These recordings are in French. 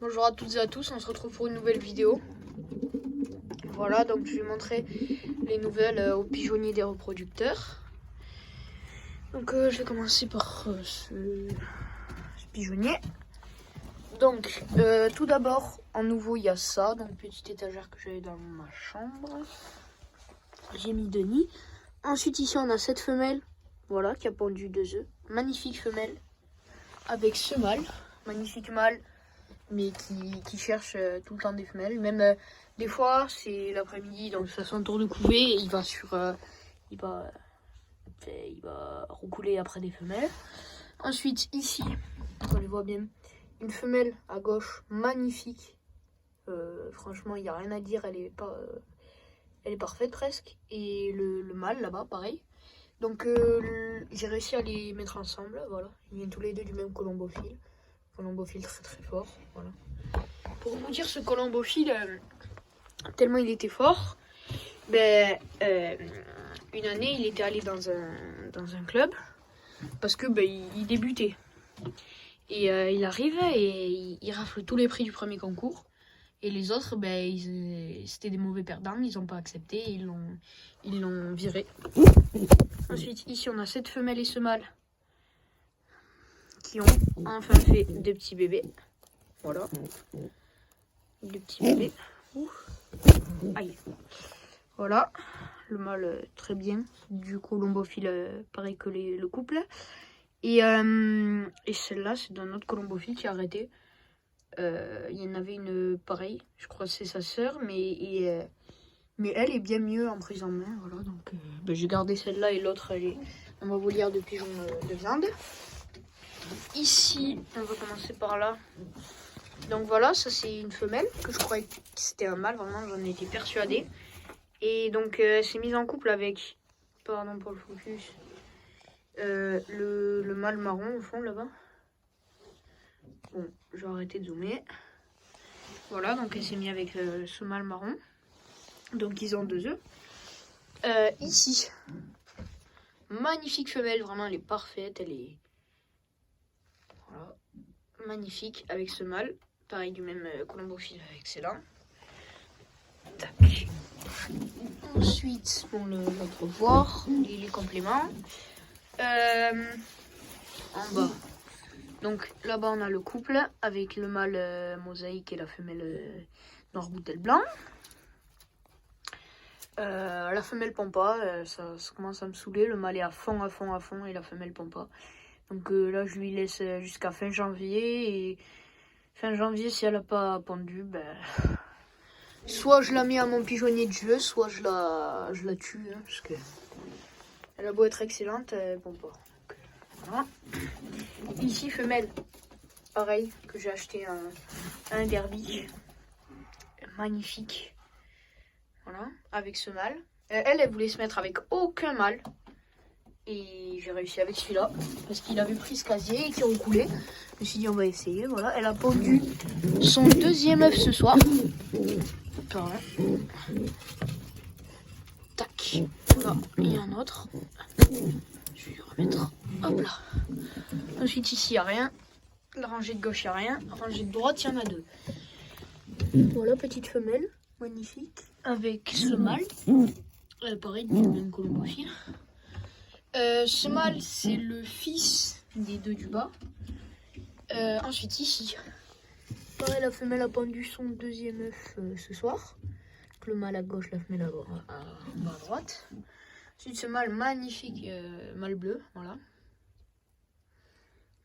Bonjour à toutes et à tous, on se retrouve pour une nouvelle vidéo. Voilà, donc je vais montrer les nouvelles aux pigeonniers des reproducteurs. Donc je vais commencer par ce pigeonnier. Donc tout d'abord, en nouveau il y a ça, donc petite étagère que j'avais dans ma chambre. J'ai mis deux nids. Ensuite ici on a cette femelle, voilà, qui a pondu 2 œufs. Magnifique femelle avec ce mâle, magnifique mâle, mais qui cherche tout le temps des femelles. Même des fois, c'est l'après-midi, donc ça son tour de couver, et il va il va roucouler après des femelles. Ensuite, ici, on les voit bien, une femelle à gauche, magnifique. Franchement, il n'y a rien à dire, elle est parfaite presque. Et le mâle là-bas, pareil. Donc, j'ai réussi à les mettre ensemble, voilà. Ils viennent tous les deux du même colombophile. Colombophile très très fort, voilà. Pour vous dire, ce colombophile, tellement il était fort, une année il était allé dans un club parce que il débutait. Et il arrive et il rafle tous les prix du premier concours. Et les autres, c'était des mauvais perdants, ils n'ont pas accepté, ils l'ont viré. Ensuite, ici on a cette femelle et ce mâle qui ont enfin fait des petits bébés. Voilà. Des petits bébés. Ouh. Aïe. Voilà. Le mâle très bien. Du colombophile, pareil que le couple. Et celle-là, c'est d'un autre colombophile qui a arrêté. Il y en avait une pareille. Je crois que c'est sa sœur. Mais elle est bien mieux en prise en main. Voilà. Donc j'ai gardé celle-là et l'autre, elle est dans ma volière de pigeons de viande. Ici, on va commencer par là. Donc voilà, ça c'est une femelle que je croyais que c'était un mâle, vraiment j'en étais persuadée. Et donc elle s'est mise en couple avec, pardon pour le focus, le mâle marron au fond là-bas. Bon, je vais arrêter de zoomer. Voilà, donc elle s'est mise avec ce mâle marron. Donc ils ont 2 œufs. Ici, magnifique femelle, vraiment elle est parfaite, elle est... Voilà, magnifique avec ce mâle. Pareil du même colombophile avec celle-là. Tac. Ensuite, on va voir les compléments. En bas. Donc là-bas, on a le couple avec le mâle mosaïque et la femelle noir boutel blanc. La femelle pond pas, ça commence à me saouler. Le mâle est à fond et la femelle pond pas. Donc là, je lui laisse jusqu'à fin janvier. Et fin janvier, si elle n'a pas pondu, soit je la mets à mon pigeonnier de jeu, soit je la tue. Hein, parce que elle a beau être excellente, elle pond pas. Donc, voilà. Ici, femelle, pareil, que j'ai acheté un derby. Magnifique. Voilà, avec ce mâle. Elle voulait se mettre avec aucun mâle. Et j'ai réussi avec celui-là. Parce qu'il avait pris ce casier et qui recoulait. Je me suis dit, on va essayer. Voilà, elle a pondu son 2e œuf ce soir. Voilà. Tac. Là, il y a un autre. Je vais lui remettre. Hop là. Ensuite, ici, il n'y a rien. La rangée de gauche, il n'y a rien. La rangée de droite, il y en a 2. Voilà, petite femelle. Magnifique. Avec ce mâle. Pareil, du même colombophile. Ce mâle, c'est le fils des 2 du bas. Ensuite, ici, pareil, la femelle a pondu son 2e œuf ce soir. Donc, le mâle à gauche, la femelle à droite. Ensuite, ce mâle magnifique, mâle bleu, voilà.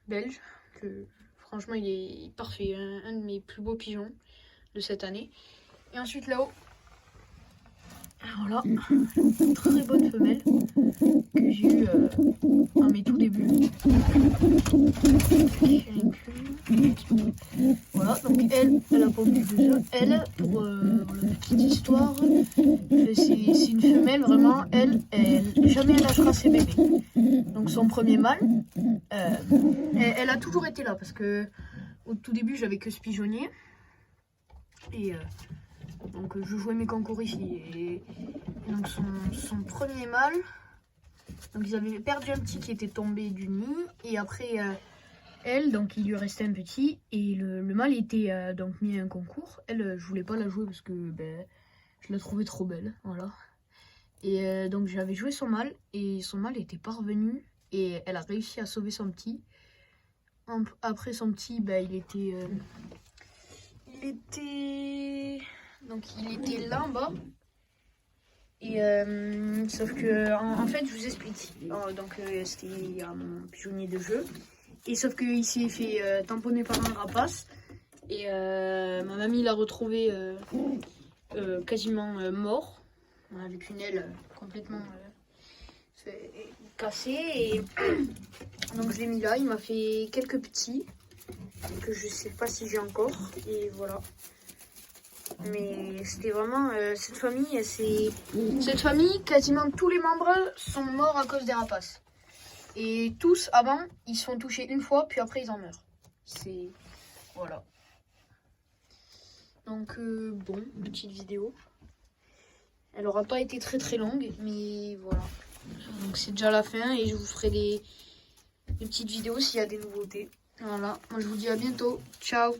Belge. Franchement, il est parfait. Un de mes plus beaux pigeons de cette année. Et ensuite, là-haut, voilà, très bonne femelle que j'ai eue à mes tout débuts. Voilà, donc elle a pondu 2 œufs. Elle, pour la petite histoire, c'est une femelle vraiment. Jamais elle lâchera ses bébés. Donc son premier mâle, elle a toujours été là parce que au tout début j'avais que ce pigeonnier. Et donc je jouais mes concours ici. Et donc son premier mâle, donc ils avaient perdu un petit qui était tombé du nid. Et après elle, donc il lui restait un petit et le mâle était donc mis à un concours. Elle, je voulais pas la jouer parce que je la trouvais trop belle, voilà. Et donc j'avais joué son mâle et son mâle était pas revenu et elle a réussi à sauver son petit. Après son petit, il était là en bas. Et sauf que en fait je vous explique. C'était mon pigeonnier de jeu. Et sauf qu'il s'est fait tamponner par un rapace. Et ma mamie l'a retrouvé quasiment mort. Avec une aile complètement cassée. Et donc je l'ai mis là. Il m'a fait quelques petits. Que je sais pas si j'ai encore. Et voilà. Mais c'était vraiment cette famille, quasiment tous les membres sont morts à cause des rapaces. Et tous avant, ils se font toucher une fois, puis après ils en meurent. Voilà. Donc bon, petite vidéo. Elle aura pas été très très longue, mais voilà. Donc c'est déjà la fin et je vous ferai des petites vidéos s'il y a des nouveautés. Voilà, moi je vous dis à bientôt. Ciao.